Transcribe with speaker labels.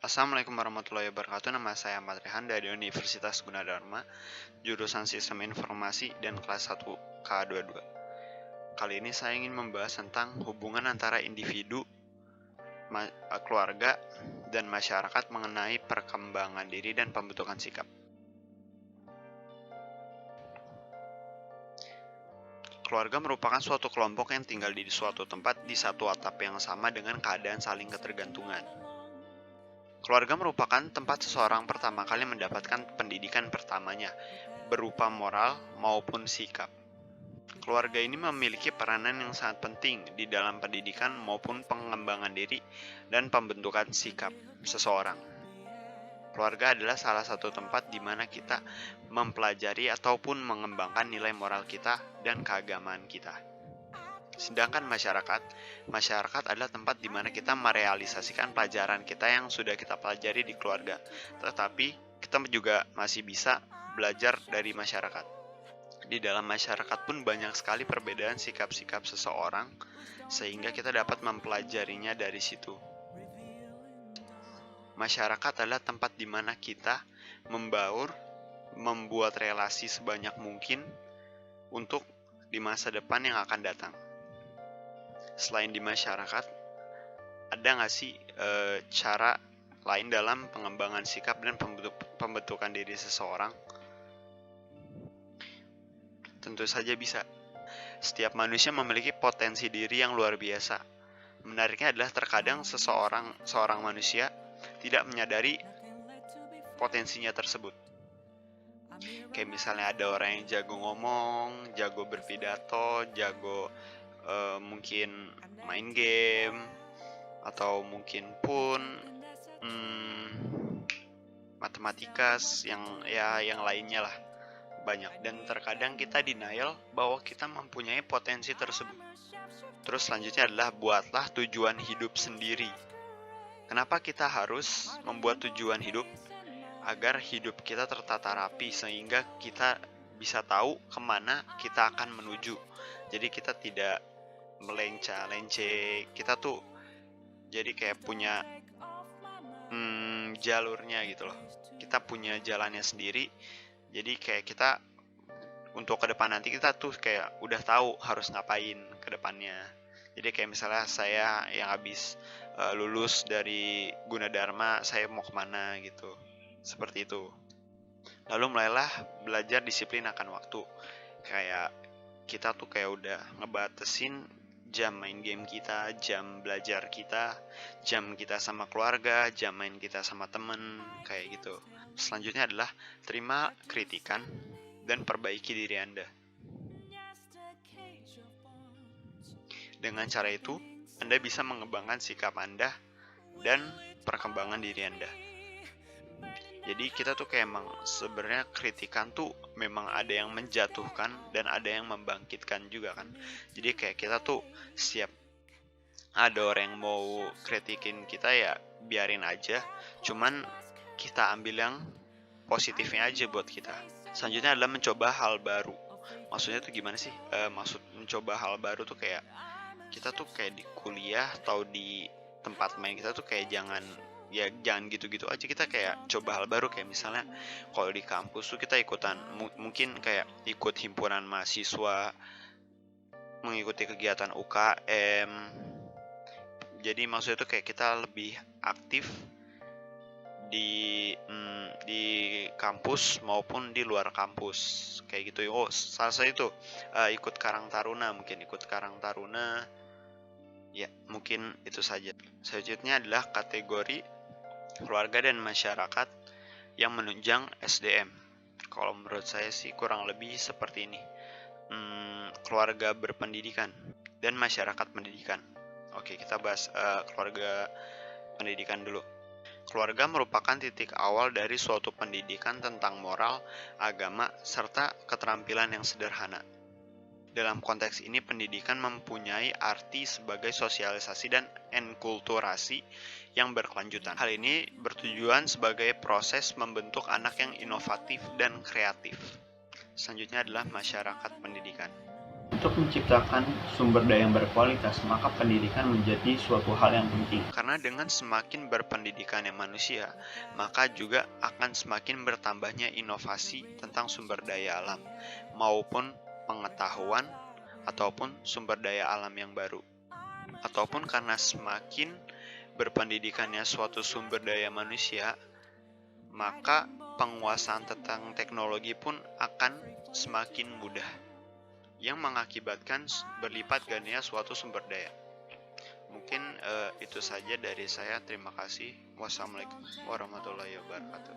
Speaker 1: Assalamualaikum warahmatullahi wabarakatuh. Nama saya Ahmad Rehan dari Universitas Gunadarma, jurusan Sistem Informasi dan kelas 1 K22. Kali ini saya ingin membahas tentang hubungan antara individu, keluarga, dan masyarakat mengenai perkembangan diri dan pembentukan sikap. Keluarga merupakan suatu kelompok yang tinggal di suatu tempat di satu atap yang sama dengan keadaan saling ketergantungan. Keluarga merupakan tempat seseorang pertama kali mendapatkan pendidikan pertamanya, berupa moral maupun sikap. Keluarga ini memiliki peranan yang sangat penting di dalam pendidikan maupun pengembangan diri dan pembentukan sikap seseorang. Keluarga adalah salah satu tempat di mana kita mempelajari ataupun mengembangkan nilai moral kita dan keagamaan kita. Sedangkan masyarakat adalah tempat di mana kita merealisasikan pelajaran kita yang sudah kita pelajari di keluarga. Tetapi kita juga masih bisa belajar dari masyarakat. Di dalam masyarakat pun banyak sekali perbedaan sikap-sikap seseorang, sehingga kita dapat mempelajarinya dari situ. Masyarakat adalah tempat di mana kita membuat relasi sebanyak mungkin untuk di masa depan yang akan datang. Selain di masyarakat, ada nggak sih cara lain dalam pengembangan sikap dan pembentukan diri seseorang? Tentu saja bisa. Setiap manusia memiliki potensi diri yang luar biasa. Menariknya adalah terkadang seorang manusia tidak menyadari potensinya tersebut. Kayak misalnya ada orang yang jago ngomong, jago berpidato, jago mungkin main game, atau mungkin pun matematika yang lainnya lah, banyak. Dan terkadang kita denial bahwa kita mempunyai potensi tersebut. Terus selanjutnya adalah buatlah tujuan hidup sendiri. Kenapa kita harus membuat tujuan hidup? Agar hidup kita tertata rapi, sehingga kita bisa tahu kemana kita akan menuju. Jadi kita tidak melenceng-lenceng, kita tuh jadi kayak punya jalurnya gitu loh. Kita punya jalannya sendiri. Jadi kayak kita untuk ke depan nanti kita tuh kayak udah tahu harus ngapain ke depannya. Jadi kayak misalnya saya yang habis lulus dari Gunadarma, saya mau kemana gitu. Seperti itu. Lalu mulailah belajar disiplin akan waktu. Kayak kita tuh kayak udah ngebatasin jam main game kita, jam belajar kita, jam kita sama keluarga, jam main kita sama temen, kayak gitu. Selanjutnya adalah terima kritikan dan perbaiki diri Anda. Dengan cara itu, Anda bisa mengembangkan sikap Anda dan perkembangan diri Anda. Jadi kita tuh kayak emang sebenarnya kritikan tuh memang ada yang menjatuhkan dan ada yang membangkitkan juga kan. Jadi kayak kita tuh siap, ada orang yang mau kritikin kita ya biarin aja, cuman kita ambil yang positifnya aja buat kita. Selanjutnya adalah mencoba hal baru. Maksudnya tuh gimana sih? Maksud mencoba hal baru tuh kayak kita tuh kayak di kuliah atau di tempat main kita tuh kayak jangan gitu-gitu aja. Kita kayak coba hal baru, kayak misalnya kalau di kampus tuh kita ikutan mungkin kayak ikut himpunan mahasiswa, mengikuti kegiatan UKM. Jadi maksudnya tuh kayak kita lebih aktif di kampus maupun di luar kampus kayak gitu. Salah satu itu ikut Karang Taruna, ya mungkin itu saja. Selanjutnya adalah kategori keluarga dan masyarakat yang menunjang SDM. Kalau menurut saya sih kurang lebih seperti ini. Keluarga berpendidikan dan masyarakat pendidikan. Oke, kita bahas keluarga pendidikan dulu. Keluarga merupakan titik awal dari suatu pendidikan tentang moral, agama, serta keterampilan yang sederhana. Dalam konteks ini, pendidikan mempunyai arti sebagai sosialisasi dan enkulturasi yang berkelanjutan. Hal ini bertujuan sebagai proses membentuk anak yang inovatif dan kreatif. Selanjutnya adalah masyarakat pendidikan.
Speaker 2: Untuk menciptakan sumber daya yang berkualitas, maka pendidikan menjadi suatu hal yang penting.
Speaker 1: Karena dengan semakin berpendidikannya manusia, maka juga akan semakin bertambahnya inovasi tentang sumber daya alam, maupun pengetahuan ataupun sumber daya alam yang baru. Ataupun karena semakin berpendidikannya suatu sumber daya manusia, maka penguasaan tentang teknologi pun akan semakin mudah, yang mengakibatkan berlipat gandanya suatu sumber daya. Mungkin itu saja dari saya. Terima kasih. Wassalamualaikum warahmatullahi wabarakatuh.